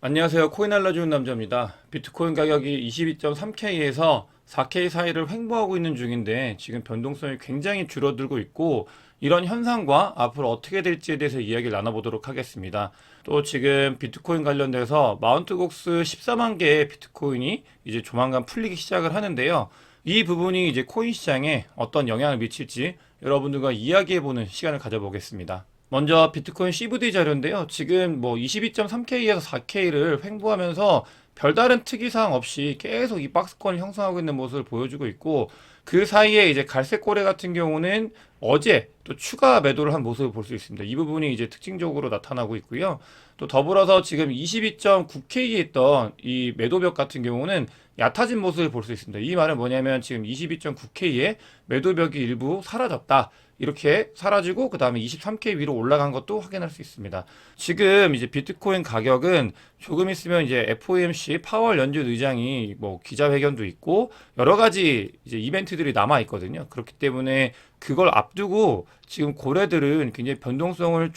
안녕하세요. 코인 알려주는 남자입니다. 비트코인 가격이 22.3K에서 4K 사이를 횡보하고 있는 중인데 지금 변동성이 굉장히 줄어들고 있고 이런 현상과 앞으로 어떻게 될지에 대해서 이야기를 나눠보도록 하겠습니다. 또 지금 비트코인 관련돼서 마운트 곡스 14만 개의 비트코인이 이제 조만간 풀리기 시작을 하는데요. 이 부분이 이제 코인 시장에 어떤 영향을 미칠지 여러분들과 이야기해보는 시간을 가져보겠습니다. 먼저 비트코인 CVD 자료인데요. 지금 뭐 22.3K에서 4K를 횡보하면서 별다른 특이사항 없이 계속 이 박스권을 형성하고 있는 모습을 보여주고 있고 그 사이에 이제 갈색 고래 같은 경우는 어제 또 추가 매도를 한 모습을 볼 수 있습니다. 이 부분이 이제 특징적으로 나타나고 있고요. 또 더불어서 지금 22.9K에 있던 이 매도벽 같은 경우는 얕아진 모습을 볼 수 있습니다. 이 말은 뭐냐면 지금 22.9K의 매도벽이 일부 사라졌다. 이렇게 사라지고 그 다음에 23K 위로 올라간 것도 확인할 수 있습니다. 지금 이제 비트코인 가격은 조금 있으면 이제 FOMC 파월 연준 의장이 뭐 기자회견도 있고 여러 가지 이제 이벤트들이 남아 있거든요. 그렇기 때문에 그걸 앞두고 지금 고래들은 굉장히 변동성을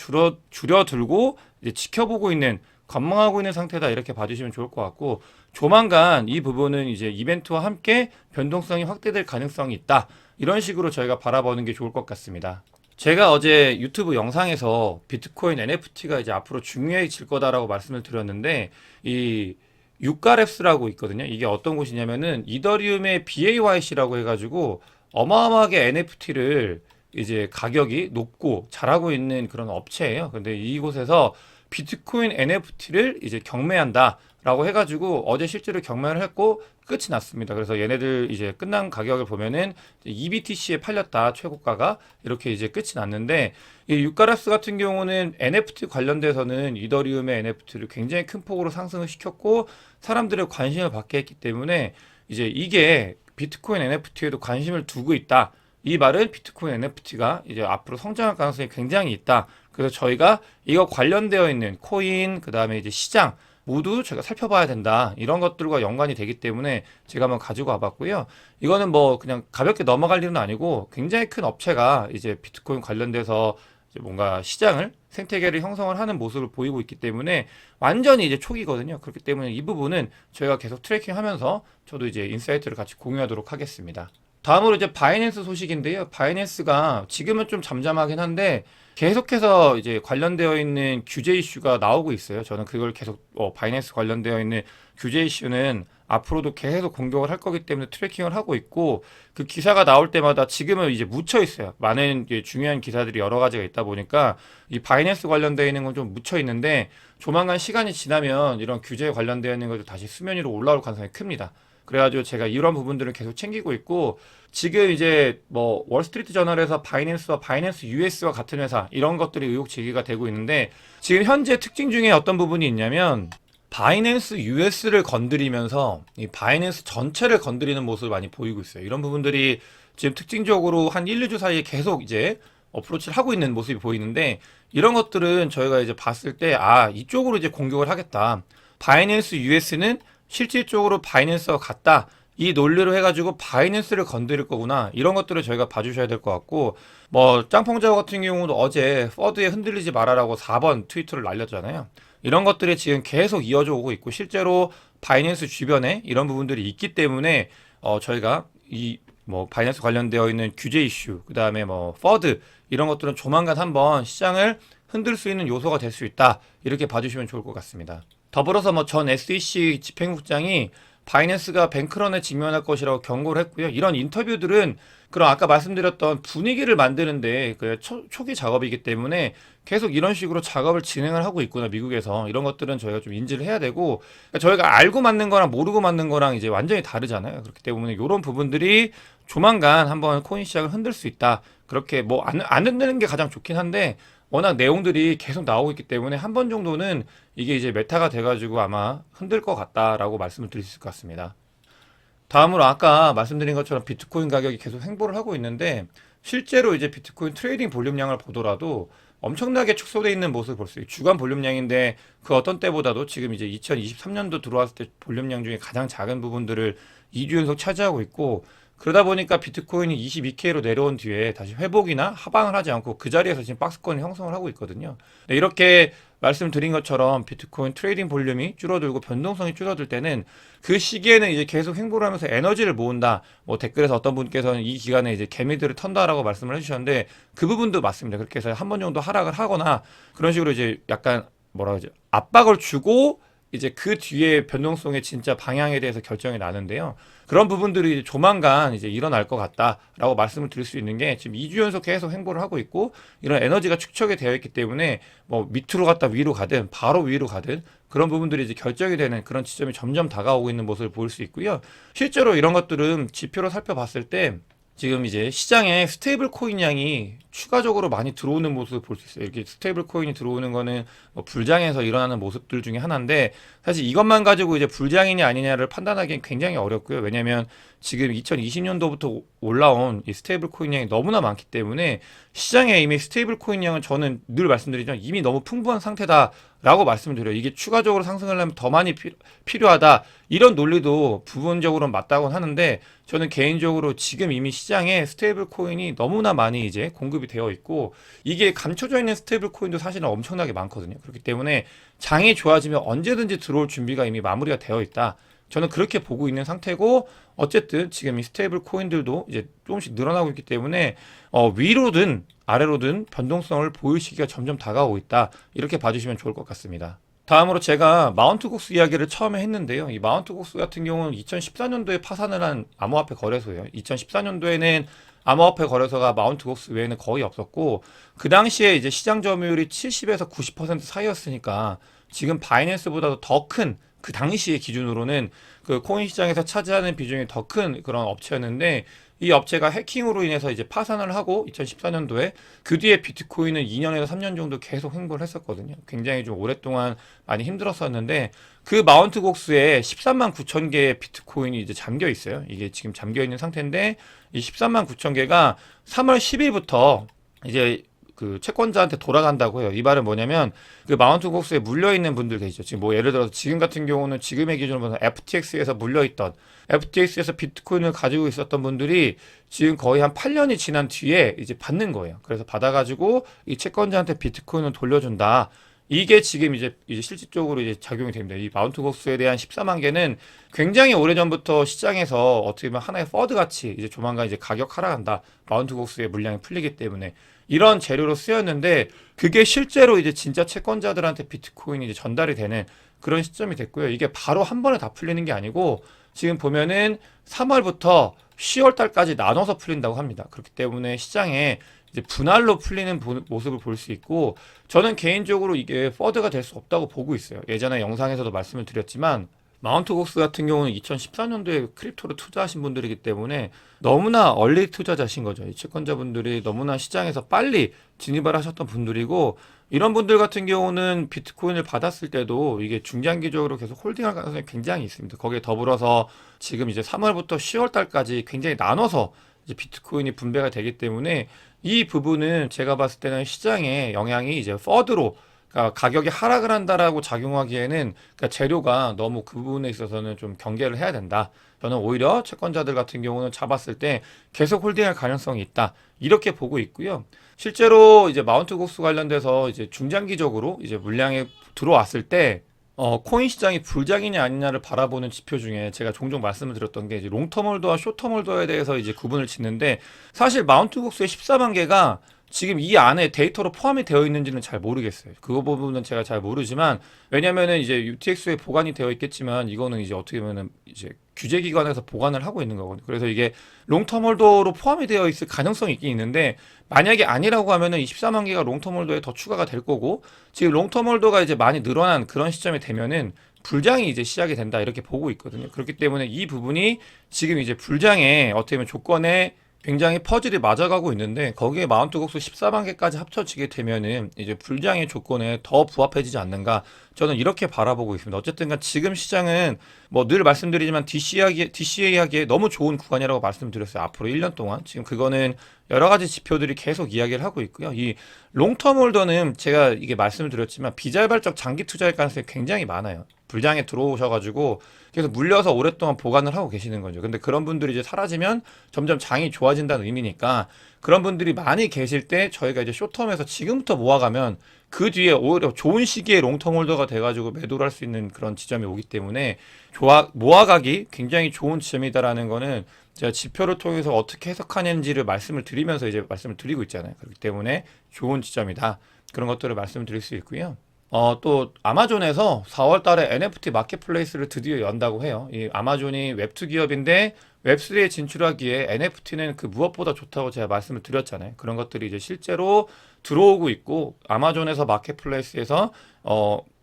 줄여들고 이제 지켜보고 있는 관망하고 있는 상태다 이렇게 봐주시면 좋을 것 같고 조만간 이 부분은 이제 이벤트와 함께 변동성이 확대될 가능성이 있다. 이런 식으로 저희가 바라보는 게 좋을 것 같습니다. 제가 어제 유튜브 영상에서 비트코인 NFT가 이제 앞으로 중요해질 거다라고 말씀을 드렸는데 이 유가랩스라고 있거든요. 이게 어떤 곳이냐면은 이더리움의 BAYC라고 해가지고 어마어마하게 NFT를 이제 가격이 높고 잘하고 있는 그런 업체예요. 근데 이곳에서 비트코인 NFT를 이제 경매한다라고 해가지고 어제 실제로 경매를 했고 끝이 났습니다. 그래서 얘네들 이제 끝난 가격을 보면은 EBTC에 팔렸다 최고가가 이렇게 이제 끝이 났는데 이 유가라스 같은 경우는 NFT 관련돼서는 이더리움의 NFT를 굉장히 큰 폭으로 상승을 시켰고 사람들의 관심을 받게 했기 때문에 이제 이게 비트코인 NFT에도 관심을 두고 있다. 이 말은 비트코인 NFT가 이제 앞으로 성장할 가능성이 굉장히 있다. 그래서 저희가 이거 관련되어 있는 코인, 그 다음에 이제 시장 모두 저희가 살펴봐야 된다. 이런 것들과 연관이 되기 때문에 제가 한번 가지고 와봤고요. 이거는 뭐 그냥 가볍게 넘어갈 일은 아니고 굉장히 큰 업체가 이제 비트코인 관련돼서 이제 뭔가 시장을 생태계를 형성을 하는 모습을 보이고 있기 때문에 완전히 이제 초기거든요. 그렇기 때문에 이 부분은 저희가 계속 트래킹하면서 저도 이제 인사이트를 같이 공유하도록 하겠습니다. 다음으로 이제 바이낸스 소식인데요. 바이낸스가 지금은 좀 잠잠하긴 한데 계속해서 이제 관련되어 있는 규제 이슈가 나오고 있어요. 저는 그걸 계속 바이낸스 관련되어 있는 규제 이슈는 앞으로도 계속 공격을 할 거기 때문에 트래킹을 하고 있고 그 기사가 나올 때마다 지금은 이제 묻혀 있어요. 많은 이제 중요한 기사들이 여러 가지가 있다 보니까 이 바이낸스 관련되어 있는 건 좀 묻혀 있는데 조만간 시간이 지나면 이런 규제에 관련되어 있는 것도 다시 수면 위로 올라올 가능성이 큽니다. 그래가지고 제가 이런 부분들을 계속 챙기고 있고 지금 이제 뭐 월스트리트 저널에서 바이낸스와 바이낸스 US와 같은 회사 이런 것들이 의혹 제기가 되고 있는데 지금 현재 특징 중에 어떤 부분이 있냐면 바이낸스 US를 건드리면서 이 바이낸스 전체를 건드리는 모습을 많이 보이고 있어요. 이런 부분들이 지금 특징적으로 한 1, 2주 사이에 계속 이제 어프로치를 하고 있는 모습이 보이는데 이런 것들은 저희가 이제 봤을 때 이쪽으로 이제 공격을 하겠다. 바이낸스 US는 실질적으로 바이낸스와 같다. 이 논리로 해가지고 바이낸스를 건드릴 거구나. 이런 것들을 저희가 봐주셔야 될 것 같고, 뭐, 짱펑자오 같은 경우도 어제 퍼드에 흔들리지 말아라고 4번 트위터를 날렸잖아요. 이런 것들이 지금 계속 이어져 오고 있고, 실제로 바이낸스 주변에 이런 부분들이 있기 때문에, 저희가 뭐, 바이낸스 관련되어 있는 규제 이슈, 그 다음에 뭐, 퍼드, 이런 것들은 조만간 한번 시장을 흔들 수 있는 요소가 될 수 있다. 이렇게 봐주시면 좋을 것 같습니다. 더불어서 뭐 전 SEC 집행국장이 바이낸스가 뱅크런에 직면할 것이라고 경고를 했고요. 이런 인터뷰들은 그런 아까 말씀드렸던 분위기를 만드는데 그 초기 작업이기 때문에 계속 이런 식으로 작업을 진행을 하고 있구나 미국에서 이런 것들은 저희가 좀 인지를 해야 되고 그러니까 저희가 알고 맞는 거랑 모르고 맞는 거랑 이제 완전히 다르잖아요. 그렇기 때문에 이런 부분들이 조만간 한번 코인 시장을 흔들 수 있다. 그렇게 뭐 안 흔드는 게 가장 좋긴 한데 워낙 내용들이 계속 나오고 있기 때문에 한 번 정도는 이게 이제 메타가 돼가지고 아마 흔들 것 같다라고 말씀을 드릴 수 있을 것 같습니다. 다음으로 아까 말씀드린 것처럼 비트코인 가격이 계속 횡보를 하고 있는데 실제로 이제 비트코인 트레이딩 볼륨량을 보더라도 엄청나게 축소되어 있는 모습을 볼 수 있어요. 주간 볼륨량인데 그 어떤 때보다도 지금 이제 2023년도 들어왔을 때 볼륨량 중에 가장 작은 부분들을 2주 연속 차지하고 있고 그러다 보니까 비트코인이 22K로 내려온 뒤에 다시 회복이나 하방을 하지 않고 그 자리에서 지금 박스권을 형성을 하고 있거든요. 네, 이렇게 말씀드린 것처럼 비트코인 트레이딩 볼륨이 줄어들고 변동성이 줄어들 때는 그 시기에는 이제 계속 횡보를 하면서 에너지를 모은다. 뭐 댓글에서 어떤 분께서는 이 기간에 이제 개미들을 턴다라고 말씀을 해주셨는데 그 부분도 맞습니다. 그렇게 해서 한 번 정도 하락을 하거나 그런 식으로 이제 약간 뭐라 그러죠? 압박을 주고 이제 그 뒤에 변동성의 진짜 방향에 대해서 결정이 나는데요. 그런 부분들이 이제 조만간 이제 일어날 것 같다라고 말씀을 드릴 수 있는 게 지금 2주 연속 계속 횡보를 하고 있고 이런 에너지가 축적이 되어 있기 때문에 뭐 밑으로 갔다 위로 가든 바로 위로 가든 그런 부분들이 이제 결정이 되는 그런 지점이 점점 다가오고 있는 모습을 볼 수 있고요. 실제로 이런 것들은 지표로 살펴봤을 때 지금 이제 시장에 스테이블 코인 양이 추가적으로 많이 들어오는 모습을 볼 수 있어요. 이렇게 스테이블 코인이 들어오는 거는 뭐 불장에서 일어나는 모습들 중에 하나인데 사실 이것만 가지고 이제 불장이냐 아니냐를 판단하기엔 굉장히 어렵고요. 왜냐하면 지금 2020년도부터 올라온 이 스테이블 코인 양이 너무나 많기 때문에 시장에 이미 스테이블 코인 양은 저는 늘 말씀드리지만 이미 너무 풍부한 상태다라고 말씀을 드려요. 이게 추가적으로 상승을 하면 더 많이 필요하다. 이런 논리도 부분적으로는 맞다고 하는데 저는 개인적으로 지금 이미 시장에 스테이블 코인이 너무나 많이 이제 공급이 되어 있고 이게 감춰져 있는 스테이블 코인도 사실은 엄청나게 많거든요. 그렇기 때문에 장이 좋아지면 언제든지 들어올 준비가 이미 마무리가 되어 있다. 저는 그렇게 보고 있는 상태고 어쨌든 지금 이 스테이블 코인들도 이제 조금씩 늘어나고 있기 때문에 위로든 아래로든 변동성을 보일 시기가 점점 다가오고 있다. 이렇게 봐주시면 좋을 것 같습니다. 다음으로 제가 마운트 곡스 이야기를 처음에 했는데요. 이 마운트 곡스 같은 경우는 2014년도에 파산을 한 암호화폐 거래소예요. 2014년도에는 암호화폐 거래소가 마운트 곡스 외에는 거의 없었고 그 당시에 이제 시장 점유율이 70에서 90% 사이였으니까 지금 바이낸스보다도 더 큰 그 당시의 기준으로는 그 코인 시장에서 차지하는 비중이 더 큰 그런 업체였는데 이 업체가 해킹으로 인해서 이제 파산을 하고 2014년도에 그 뒤에 비트코인은 2년에서 3년 정도 계속 횡보를 했었거든요. 굉장히 좀 오랫동안 많이 힘들었었는데 그 마운트 곡스에 13만 9천 개의 비트코인이 이제 잠겨 있어요. 이게 지금 잠겨 있는 상태인데 이 13만 9천 개가 3월 10일부터 이제 그 채권자한테 돌아간다고 해요. 이 말은 뭐냐면 그 마운트 곡스에 물려 있는 분들 계시죠. 지금 뭐 예를 들어서 지금 같은 경우는 지금의 기준으로 보면 FTX에서 물려 있던 FTX에서 비트코인을 가지고 있었던 분들이 지금 거의 한 8년이 지난 뒤에 이제 받는 거예요. 그래서 받아가지고 이 채권자한테 비트코인을 돌려준다. 이게 지금 이제 실질적으로 이제 작용이 됩니다. 이 마운트 곡스에 대한 14만 개는 굉장히 오래전부터 시장에서 어떻게 보면 하나의 퍼드 같이 이제 조만간 이제 가격 하락한다. 마운트 곡스의 물량이 풀리기 때문에 이런 재료로 쓰였는데 그게 실제로 이제 진짜 채권자들한테 비트코인이 이제 전달이 되는 그런 시점이 됐고요. 이게 바로 한 번에 다 풀리는 게 아니고 지금 보면은 3월부터 10월 달까지 나눠서 풀린다고 합니다. 그렇기 때문에 시장에 이제 분할로 풀리는 모습을 볼 수 있고 저는 개인적으로 이게 퍼드가 될 수 없다고 보고 있어요. 예전에 영상에서도 말씀을 드렸지만 마운트 곡스 같은 경우는 2014년도에 크립토로 투자하신 분들이기 때문에 너무나 얼리 투자자신 거죠. 이 채권자분들이 너무나 시장에서 빨리 진입을 하셨던 분들이고 이런 분들 같은 경우는 비트코인을 받았을 때도 이게 중장기적으로 계속 홀딩할 가능성이 굉장히 있습니다. 거기에 더불어서 지금 이제 3월부터 10월 달까지 굉장히 나눠서 이제 비트코인이 분배가 되기 때문에 이 부분은 제가 봤을 때는 시장에 영향이 이제 퍼드로 그러니까 가격이 하락을 한다라고 작용하기에는 그러니까 재료가 너무 그 부분에 있어서는 좀 경계를 해야 된다. 저는 오히려 채권자들 같은 경우는 잡았을 때 계속 홀딩할 가능성이 있다. 이렇게 보고 있고요. 실제로 이제 마운트 곡스 관련돼서 이제 중장기적으로 이제 물량이 들어왔을 때 코인 시장이 불장이냐 아니냐를 바라보는 지표 중에 제가 종종 말씀을 드렸던 게 이제 롱텀 홀더와 숏텀 홀더에 대해서 이제 구분을 짓는데 사실 마운트 곡스의 14만 개가 지금 이 안에 데이터로 포함이 되어 있는지는 잘 모르겠어요. 그거 부분은 제가 잘 모르지만 왜냐면은 이제 UTX에 보관이 되어 있겠지만 이거는 이제 어떻게 보면은 이제 규제기관에서 보관을 하고 있는 거거든요. 그래서 이게 롱텀 홀더로 포함이 되어 있을 가능성이 있긴 있는데 만약에 아니라고 하면은 이 14만 개가 롱텀 홀더에 더 추가가 될 거고 지금 롱텀 홀더가 이제 많이 늘어난 그런 시점이 되면은 불장이 이제 시작이 된다 이렇게 보고 있거든요. 그렇기 때문에 이 부분이 지금 이제 불장의 어떻게 보면 조건에 굉장히 퍼즐이 맞아가고 있는데 거기에 마운트 곡스 14만 개까지 합쳐지게 되면은 이제 불장의 조건에 더 부합해지지 않는가 저는 이렇게 바라보고 있습니다. 어쨌든간 지금 시장은 뭐 늘 말씀드리지만 DCA 하기에 너무 좋은 구간이라고 말씀드렸어요. 앞으로 1년 동안 지금 그거는 여러 가지 지표들이 계속 이야기를 하고 있고요. 이 롱텀 홀더는 제가 이게 말씀을 드렸지만 비자발적 장기 투자일 가능성이 굉장히 많아요. 불장에 들어오셔가지고 계속 물려서 오랫동안 보관을 하고 계시는 거죠. 근데 그런 분들이 이제 사라지면 점점 장이 좋아진다는 의미니까 그런 분들이 많이 계실 때 저희가 이제 쇼텀에서 지금부터 모아가면 그 뒤에 오히려 좋은 시기에 롱텀 홀더가 돼가지고 매도를 할 수 있는 그런 지점이 오기 때문에 모아가기 굉장히 좋은 지점이다라는 거는 제가 지표를 통해서 어떻게 해석하는지를 말씀을 드리면서 이제 말씀을 드리고 있잖아요. 그렇기 때문에 좋은 지점이다. 그런 것들을 말씀을 드릴 수 있고요. 또 아마존에서 4월 달에 NFT 마켓플레이스를 드디어 연다고 해요. 이 아마존이 웹2 기업인데 웹3에 진출하기에 NFT는 그 무엇보다 좋다고 제가 말씀을 드렸잖아요. 그런 것들이 이제 실제로 들어오고 있고 아마존에서 마켓플레이스에서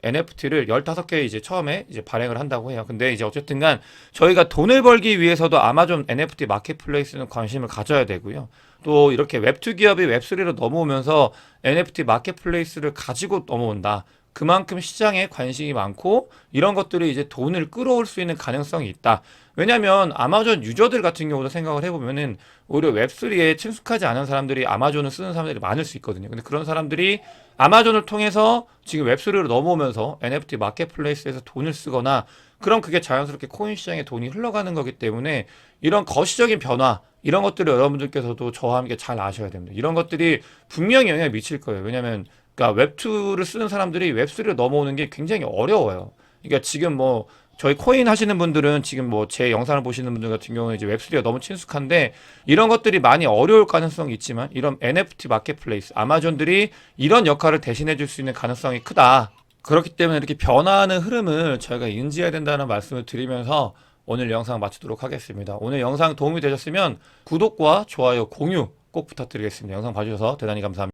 NFT를 15개 이제 처음에 이제 발행을 한다고 해요. 근데 이제 어쨌든 간 저희가 돈을 벌기 위해서도 아마존 NFT 마켓플레이스는 관심을 가져야 되고요. 또 이렇게 웹2 기업이 웹3로 넘어오면서 NFT 마켓플레이스를 가지고 넘어온다. 그만큼 시장에 관심이 많고 이런 것들이 이제 돈을 끌어올 수 있는 가능성이 있다. 왜냐하면 아마존 유저들 같은 경우도 생각을 해보면은 오히려 웹3에 친숙하지 않은 사람들이 아마존을 쓰는 사람들이 많을 수 있거든요. 근데 그런 사람들이 아마존을 통해서 지금 웹3로 넘어오면서 NFT 마켓플레이스에서 돈을 쓰거나 그럼 그게 자연스럽게 코인 시장에 돈이 흘러가는 거기 때문에 이런 거시적인 변화 이런 것들을 여러분들께서도 저와 함께 잘 아셔야 됩니다. 이런 것들이 분명히 영향을 미칠 거예요. 왜냐하면 그러니까 웹2를 쓰는 사람들이 웹3로 넘어오는 게 굉장히 어려워요. 그러니까 지금 뭐 저희 코인 하시는 분들은 지금 뭐 제 영상을 보시는 분들 같은 경우는 이제 웹3가 너무 친숙한데 이런 것들이 많이 어려울 가능성이 있지만 이런 NFT 마켓플레이스 아마존들이 이런 역할을 대신해 줄 수 있는 가능성이 크다. 그렇기 때문에 이렇게 변화하는 흐름을 저희가 인지해야 된다는 말씀을 드리면서 오늘 영상 마치도록 하겠습니다. 오늘 영상 도움이 되셨으면 구독과 좋아요, 공유 꼭 부탁드리겠습니다. 영상 봐주셔서 대단히 감사합니다.